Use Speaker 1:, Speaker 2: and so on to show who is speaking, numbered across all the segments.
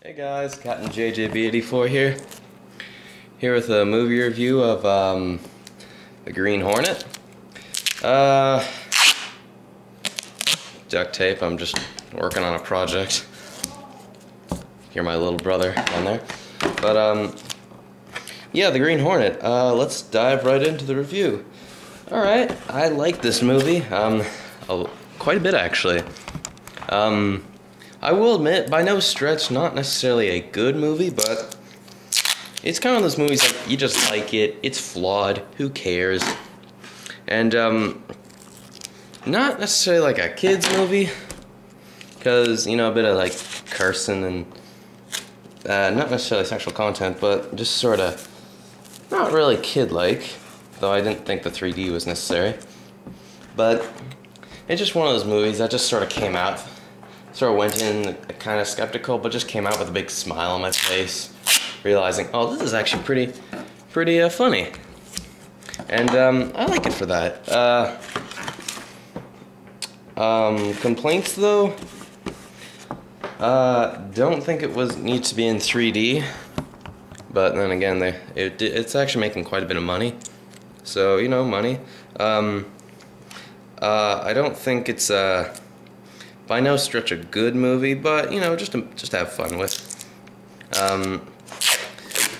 Speaker 1: Hey guys, Captain JJB84 here with a movie review of the Green Hornet. Duct tape, I'm just working on a project. Hear my little brother down there. But yeah, the Green Hornet. Let's dive right into the review. Alright, I like this movie, quite a bit actually. I will admit, by no stretch, not necessarily a good movie, but it's kind of those movies like, you just like it, it's flawed, who cares? And, not necessarily like a kid's movie, because, you know, a bit of, like, cursing and, not necessarily sexual content, but just sort of not really kid-like, though I didn't think the 3D was necessary. But it's just one of those movies that just sort of came out. Sort of went in kind of skeptical, but just came out with a big smile on my face, realizing, oh, this is actually pretty funny. And I like it for that. Complaints though, don't think it needs to be in 3D, but then again, it's actually making quite a bit of money. So, you know, money. I don't think it's by no stretch a good movie, but you know, just to have fun with.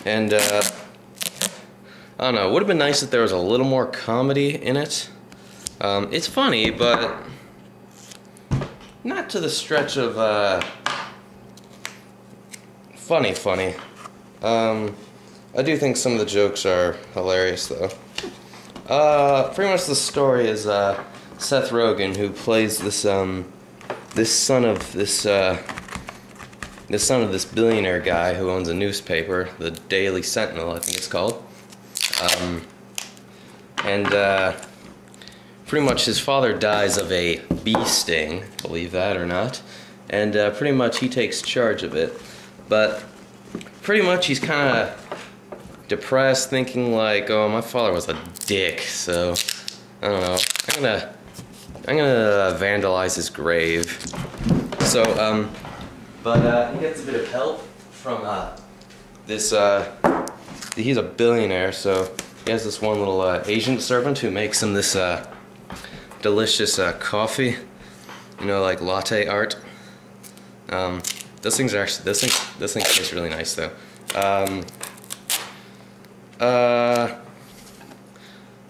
Speaker 1: And I don't know. It would have been nice if there was a little more comedy in it. It's funny, but not to the stretch of funny. I do think some of the jokes are hilarious, though. Pretty much the story is Seth Rogen, who plays this son of this billionaire guy who owns a newspaper, the Daily Sentinel, I think it's called. Pretty much his father dies of a bee sting, believe that or not, and pretty much he takes charge of it. But pretty much he's kind of depressed, thinking like, oh, my father was a dick, so I don't know, I'm gonna vandalize his grave. So, but he gets a bit of help from this. He's a billionaire, so he has this one little Asian servant who makes him this delicious coffee. You know, like latte art. Those things are actually this thing tastes really nice though.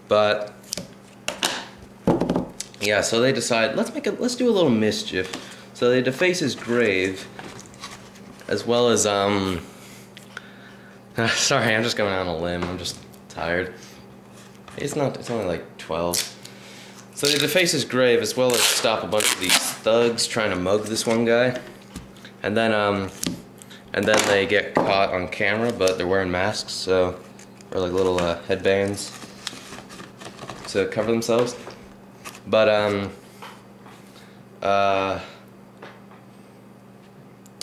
Speaker 1: But yeah, so they decide, let's do a little mischief. So they deface his grave, as well as, sorry, I'm just going out on a limb, I'm just tired. It's only like 12. So they deface his grave, as well as stop a bunch of these thugs trying to mug this one guy. And then they get caught on camera, but they're wearing masks, so, or like little headbands to cover themselves. But,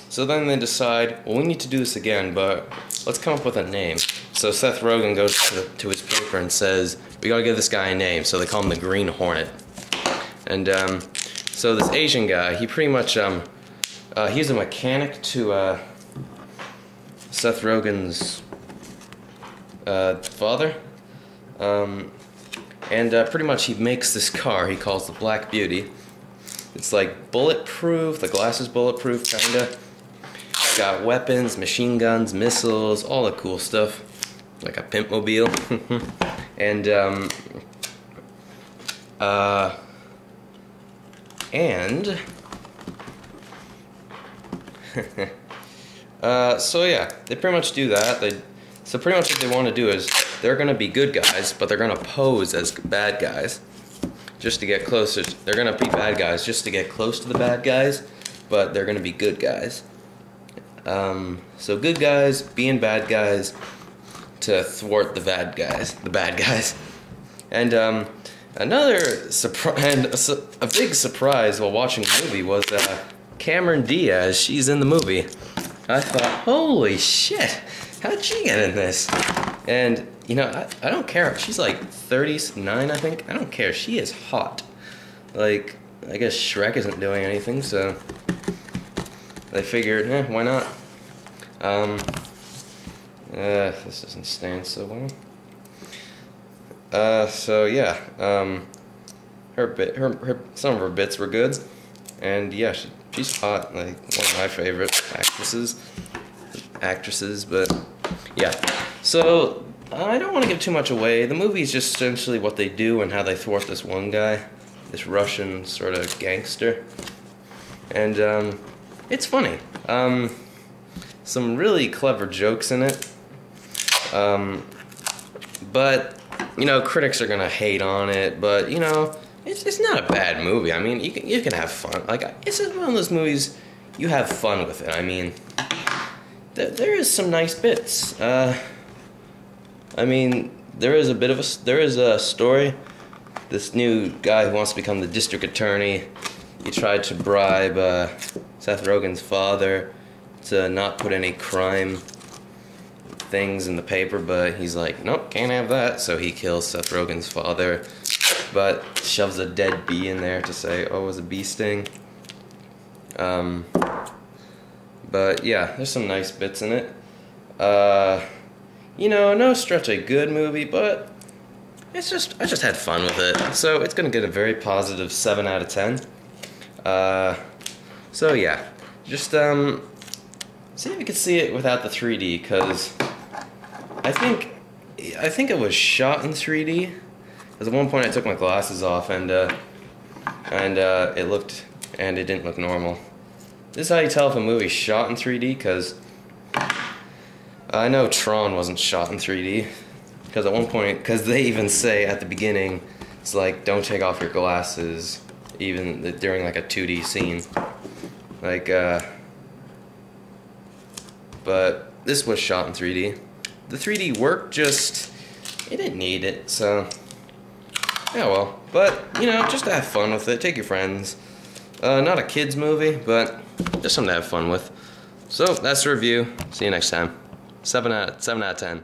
Speaker 1: so then they decide, well, we need to do this again, but let's come up with a name. So Seth Rogen goes to his paper and says, we gotta give this guy a name, so they call him the Green Hornet. And, so this Asian guy, he pretty much, he's a mechanic to, Seth Rogen's, father. And pretty much he makes this car he calls the Black Beauty. It's like bulletproof, the glass is bulletproof, kinda. It's got weapons, machine guns, missiles, all the cool stuff. Like a pimpmobile. And, so yeah, they pretty much do that. So pretty much what they want to do is, they're going to be good guys, but they're going to pose as bad guys. Just to get closer. They're going to be bad guys just to get close to the bad guys, but they're going to be good guys. So good guys being bad guys to thwart the bad guys. And another surprise, a big surprise while watching the movie was Cameron Diaz. She's in the movie. I thought, holy shit, how'd she get in this? And, you know, I don't care. She's like 39, I think. I don't care. She is hot. Like, I guess Shrek isn't doing anything, so they figured, why not? This doesn't stand so well. So yeah, some of her bits were good, and yeah, she's hot, like one of my favorite actresses. But yeah, so I don't want to give too much away. The movie is just essentially what they do and how they thwart this one guy, this Russian sort of gangster, and it's funny. Some really clever jokes in it. But you know, critics are gonna hate on it, but you know, it's not a bad movie. I mean, you can have fun. Like, it's just one of those movies you have fun with it. I mean, there is some nice bits. I mean, there is a story. This new guy who wants to become the district attorney, he tried to bribe Seth Rogen's father to not put any crime things in the paper, but he's like, nope, can't have that. So he kills Seth Rogen's father, but shoves a dead bee in there to say, oh, it was a bee sting. But yeah, there's some nice bits in it. You know, no stretch a good movie, but I just had fun with it. So it's gonna get a very positive 7 out of 10. So yeah, just see if you can see it without the 3D, because I think it was shot in 3D. Because at one point I took my glasses off and it didn't look normal. This is how you tell if a movie's shot in 3D, because I know Tron wasn't shot in 3D. Because at one point, because they even say at the beginning, it's like, don't take off your glasses, even during like a 2D scene. Like, but this was shot in 3D. The 3D worked, just, it didn't need it, so, yeah, well. But, you know, just to have fun with it, take your friends. Not a kid's movie, but just something to have fun with. So, that's the review. See you next time. 7 out of 10.